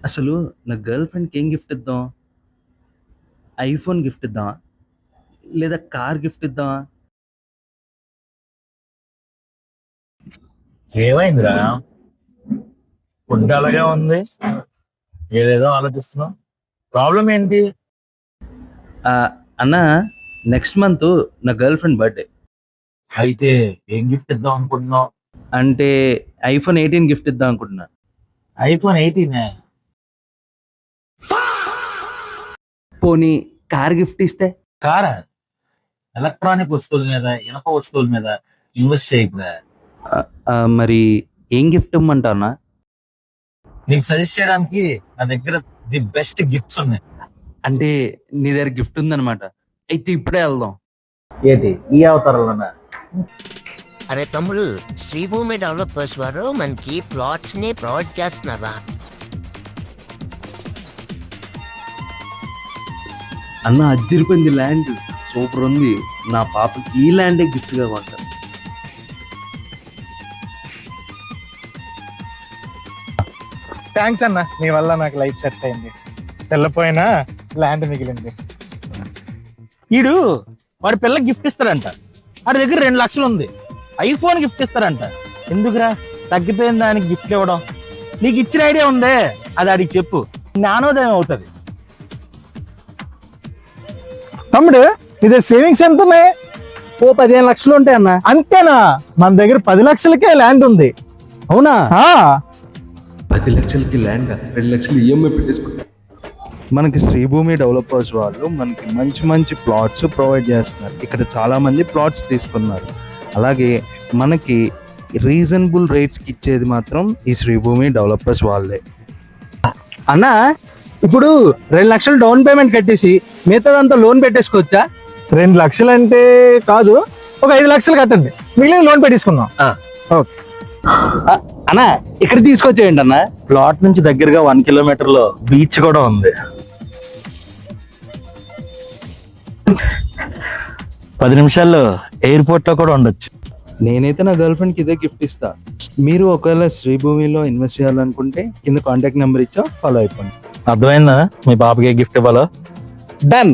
అసలు నా గర్ల్ ఫ్రెండ్‌కి ఏం గిఫ్ట్ ఇద్దాం? ఐఫోన్ గిఫ్ట్ ఇద్దామా? లేదా కార్ గిఫ్ట్ ఇద్దామా? ఏమైందిరా? ఫుడ్ అలాగే ఉంది, ఏదేదో ఆలోచిస్తున్నావు. ప్రాబ్లం ఏంటి? అన్న, నెక్స్ట్ మంత్ నా గర్ల్ ఫ్రెండ్ బర్త్‌డే. అయితే ఏం గిఫ్ట్ ఇద్దాం అనుకుంటున్నావు? అంటే ఐఫోన్ 18 గిఫ్ట్ ఇద్దాం అనుకుంటున్నా. ఐఫోన్ 18. పోనీ కార్ గిఫ్ట్ ఇస్తే? కారా? ఎలక్ట్రానిక్ వస్తువుల మీద, ఇనప వస్తువుల మీద ఇన్వెస్ట్ చేయకురా. మరి ఏం గిఫ్ట్ ఇమ్మంటావు అన్న? నీకు సజెస్ట్ చేయడానికి నా దగ్గర ది బెస్ట్ గిఫ్ట్స్ ఉన్నాయి. అంటే నీ దగ్గర గిఫ్ట్ ఉందన్నమాట. అయితే ఇప్పుడే వెళ్దాం. ఏంటి ఈ అవతారంలోనా? అరే తమ్ముడు, శ్రీభూమి డెవలపర్స్ వారు మనకి ప్లాట్స్ ని ప్రొవైడ్ చేస్తున్నారా? అన్న, అదిరిపోయింది ల్యాండ్, సూపర్ ఉంది. నా పాపకి ఈ ల్యాండే గిఫ్ట్‌గా కొంటాను. థ్యాంక్స్ అన్న, నీ వల్ల నాకు లైఫ్ సెట్ అయింది. తెల్లపోయినా ల్యాండ్ మిగిలింది. ఈడు వాడి పిల్లకి గిఫ్ట్ ఇస్తాడంట. వాడి దగ్గర 2 లక్షలు ఉంది. ఐఫోన్ గిఫ్ట్ ఇస్తాడంట. ఎందుకురా తగ్గిపోయిన దానికి గిఫ్ట్ ఇవ్వడం? నీకు ఇచ్చిన ఐడియా ఉందే, అది ఆడికి చెప్పు, జ్ఞానోదయం అవుతుంది. తమ్ముడు, ఇది సేవింగ్స్ ఎంత ఉన్నాయి? ఓ 15 లక్షలు ఉంటాయి అన్న. అంతేనా? మన దగ్గర 10 లక్షలకే ల్యాండ్ ఉంది. అవునా? ఆ 10 లక్షలకి ల్యాండ్, 2 లక్షలు ఈఎంఐ పెట్టేసుకుంటా. మనకి శ్రీభూమి డెవలపర్స్ వాళ్ళు మనకి మంచి మంచి ప్లాట్స్ ప్రొవైడ్ చేస్తున్నారు. ఇక్కడ చాలా మంది ప్లాట్స్ తీసుకున్నారు. అలాగే మనకి రీజనబుల్ రేట్స్కి ఇచ్చేది మాత్రం ఈ శ్రీభూమి డెవలపర్స్ వాళ్ళే. అన్న, ఇప్పుడు 2 లక్షలు డౌన్ పేమెంట్ కట్టేసి మిగతాదంతా లోన్ పెట్టేసుకోవచ్చా? 2 లక్షలు అంటే కాదు, ఒక 5 లక్షలు కట్టండి, మిగిలిన లోన్ పెట్టేసుకుందాం. ఓకే అన్న, ఇక్కడ తీసుకొచ్చేయండి అన్న. ప్లాట్ నుంచి దగ్గరగా 1 కిలోమీటర్ లో బీచ్ కూడా ఉంది. 10 నిమిషాల్లో ఎయిర్పోర్ట్ లో కూడా ఉండొచ్చు. నేనైతే నా గర్ల్ ఫ్రెండ్కి ఇదే గిఫ్ట్ ఇస్తా. మీరు ఒకవేళ శ్రీభూమిలో ఇన్వెస్ట్ చేయాలనుకుంటే కింద కాంటాక్ట్ నెంబర్ ఇచ్చా, ఫాలో అయిపోండి. అర్థమైందా మీ పాపకి గిఫ్ట్ ఇవ్వాలో? డన్.